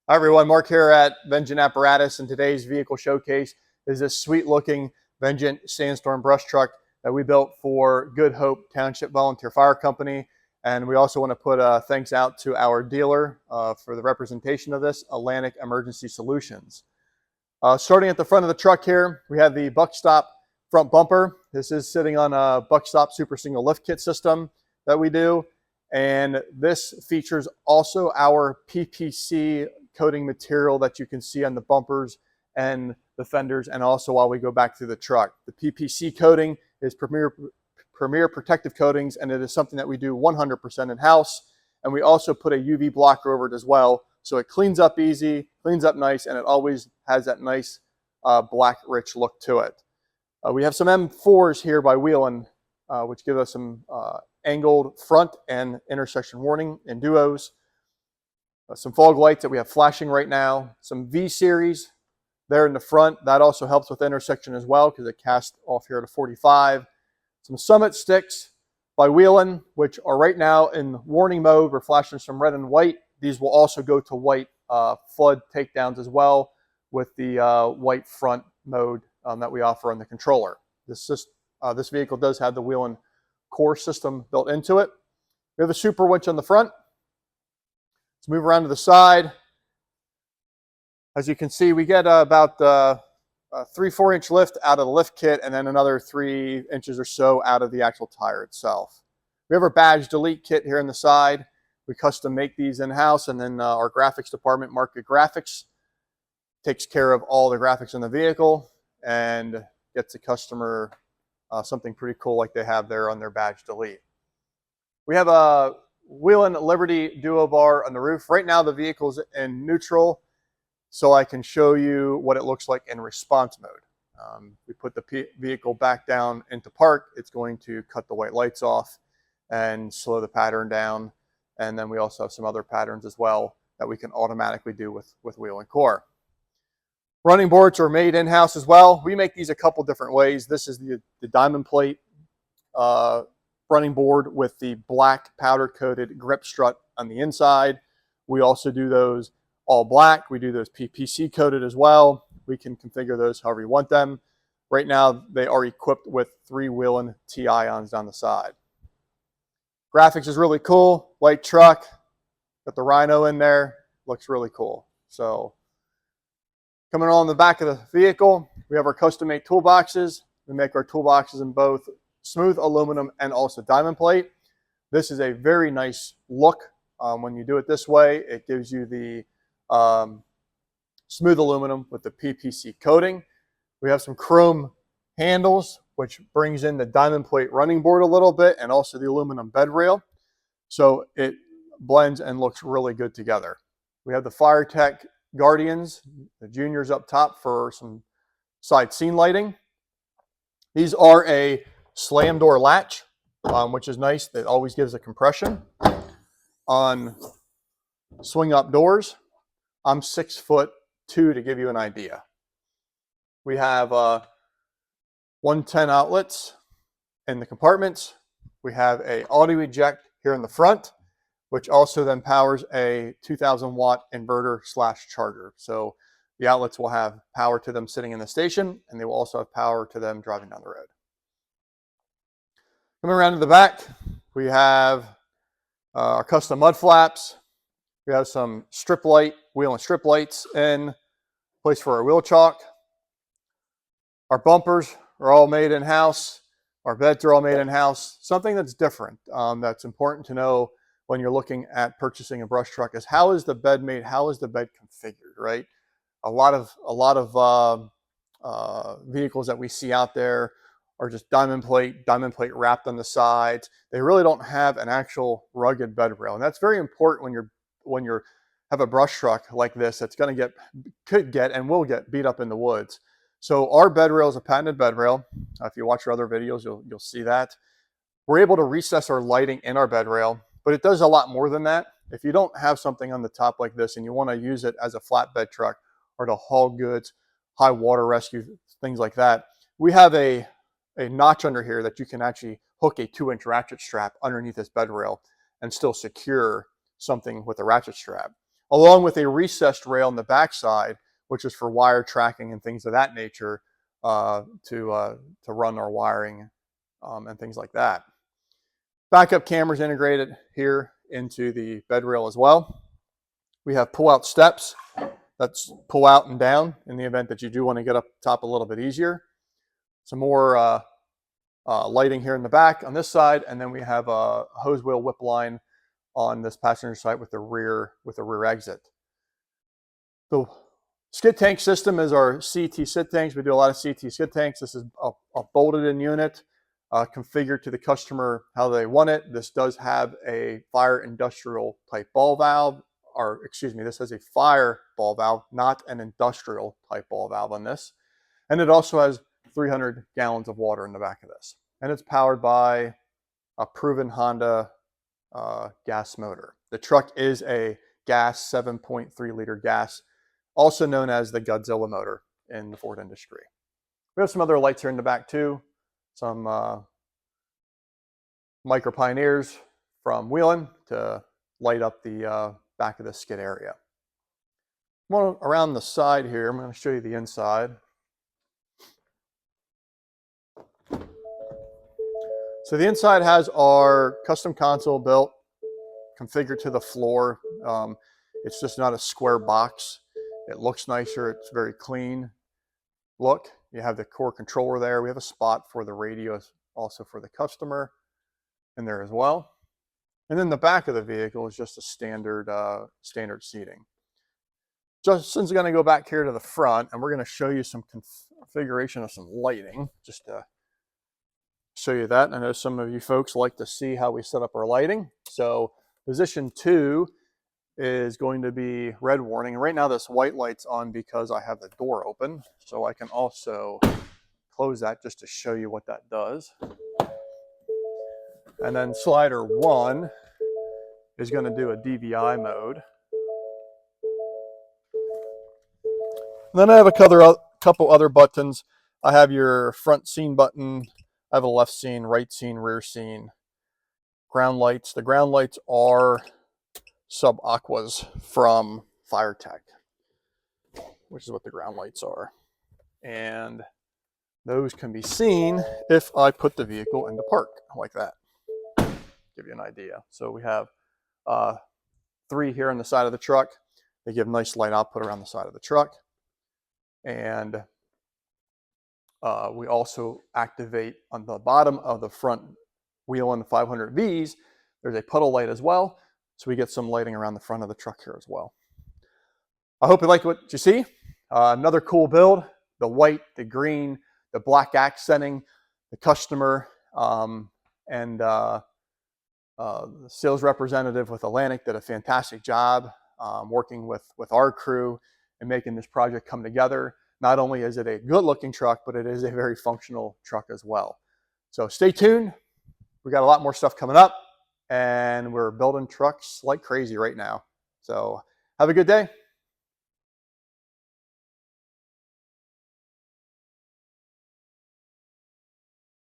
Hi everyone, Mark here at Vengeant Apparatus, and today's vehicle showcase is this sweet looking Vengeant Sandstorm brush truck that we built for Good Hope Township Volunteer Fire Company. And we also want to put thanks out to our dealer for the representation of this, Atlantic Emergency Solutions. Starting at the front of the truck here, we have the Buckstop front bumper. This is sitting on a Buckstop super single lift kit system that we do. And this features also our PPC coating material that you can see on the bumpers and the fenders, and also while we go back through the truck. The PPC coating is Premier Protective Coatings, and it is something that we do 100% in-house. And we also put a UV blocker over it as well, so it cleans up easy, cleans up nice, and it always has that nice black rich look to it. We have some M4s here by Whelen, which give us some angled front and intersection warning in duos. Some fog lights that we have flashing right now. Some V-series there in the front. That also helps with intersection as well because it casts off here at a 45. Some Summit sticks by Whelen, which are right now in warning mode. We're flashing some red and white. These will also go to white flood takedowns as well with the white front mode that we offer on the controller. This vehicle does have the Whelen Core system built into it. We have a super winch on the front. Let's move around to the side. As you can see, we get about 3-4 inch lift out of the lift kit, and then another 3 inches or so out of the actual tire itself. We have our badge delete kit here on the side. We custom make these in-house, and then our graphics department, Market Graphics, takes care of all the graphics in the vehicle and gets the customer something pretty cool like they have there on their badge delete. We have a Whelen Liberty Duo bar on the roof. Right now the vehicle's in neutral, so I can show you what it looks like in response mode. We put the vehicle back down into park. It's going to cut the white lights off and slow the pattern down. And then we also have some other patterns as well that we can automatically do with Whelen Core. Running boards are made in-house as well. We make these a couple different ways. This is the diamond plate running board with the black powder coated grip strut on the inside. We also do those all black. We do those PPC coated as well. We can configure those however you want them. Right now they are equipped with 3 Whelen T-ions down the side. Graphics is really cool. Light truck, got the Rhino in there, looks really cool. So coming on the back of the vehicle, we have our custom made toolboxes. We make our toolboxes in both smooth aluminum and also diamond plate. This is a very nice look when you do it this way. It gives you the smooth aluminum with the PPC coating. We have some chrome handles, which brings in the diamond plate running board a little bit, and also the aluminum bed rail. So it blends and looks really good together. We have the FireTech Guardians, the juniors up top for some side scene lighting. These are a slam door latch, which is nice. That always gives a compression. On swing up doors, I'm 6'2" to give you an idea. We have 110 outlets in the compartments. We have a auto eject here in the front, which also then powers a 2,000 watt inverter / charger. So the outlets will have power to them sitting in the station, and they will also have power to them driving down the road. Coming around to the back, we have our custom mud flaps. We have some strip light, wheel and strip lights in place for our wheel chalk. Our bumpers are all made in-house. Our beds are all made in-house. Something that's different, that's important to know when you're looking at purchasing a brush truck is how is the bed made? How is the bed configured, right? A lot of vehicles that we see out there are just diamond plate wrapped on the sides. They really don't have an actual rugged bed rail, and that's very important when you have a brush truck like this that's going to could get and will get beat up in the woods. So our bed rail is a patented bed rail. If you watch our other videos, you'll see that. We're able to recess our lighting in our bed rail, but it does a lot more than that. If you don't have something on the top like this and you want to use it as a flatbed truck or to haul goods, high water rescue, things like that, we have a notch under here that you can actually hook a 2-inch ratchet strap underneath this bed rail and still secure something with a ratchet strap. along with a recessed rail on the backside, which is for wire tracking and things of that nature, to run our wiring and things like that. Backup cameras integrated here into the bed rail as well. We have pull-out steps. That's pull out and down in the event that you do want to get up top a little bit easier. Some more lighting here in the back on this side, and then we have a hose wheel whip line on this passenger side with the rear exit. The skid tank system is our CT skid tanks. We do a lot of CT skid tanks. This is a bolted in unit, configured to the customer how they want it. This does have a fire industrial type ball valve, or excuse me, this has a fire ball valve, not an industrial type ball valve on this. And it also has 300 gallons of water in the back of this. And it's powered by a proven Honda gas motor. The truck is a gas 7.3 liter gas, also known as the Godzilla motor in the Ford industry. We have some other lights here in the back too. Some micro pioneers from Whelen to light up the back of the skid area. Around the side here, I'm going to show you the inside. So the inside has our custom console built, configured to the floor. It's just not a square box. It looks nicer. It's very clean look. You have the core controller there. We have a spot for the radio also for the customer in there as well. And then the back of the vehicle is just a standard seating. Justin's going to go back here to the front, and we're going to show you some configuration of some lighting, just to show you that. I know some of you folks like to see how we set up our lighting. So position 2 is going to be red warning. And right now this white light's on because I have the door open. So I can also close that just to show you what that does. And then slider 1 is going to do a DVI mode. And then I have a couple other buttons. I have your front scene button. I have a left scene, right scene, rear scene. Ground lights. The ground lights are sub aquas from FireTech, which is what the ground lights are. And those can be seen if I put the vehicle into park like that. Give you an idea. So we have 3 here on the side of the truck. They give nice light output around the side of the truck. And we also activate on the bottom of the front Whelen 500Vs. There's a puddle light as well. So we get some lighting around the front of the truck here as well. I hope you liked what you see. Another cool build. The white, the green, the black accenting, the customer, and the sales representative with Atlantic did a fantastic job working with our crew and making this project come together. Not only is it a good looking truck, but it is a very functional truck as well. So stay tuned. We got a lot more stuff coming up, and we're building trucks like crazy right now. So have a good day.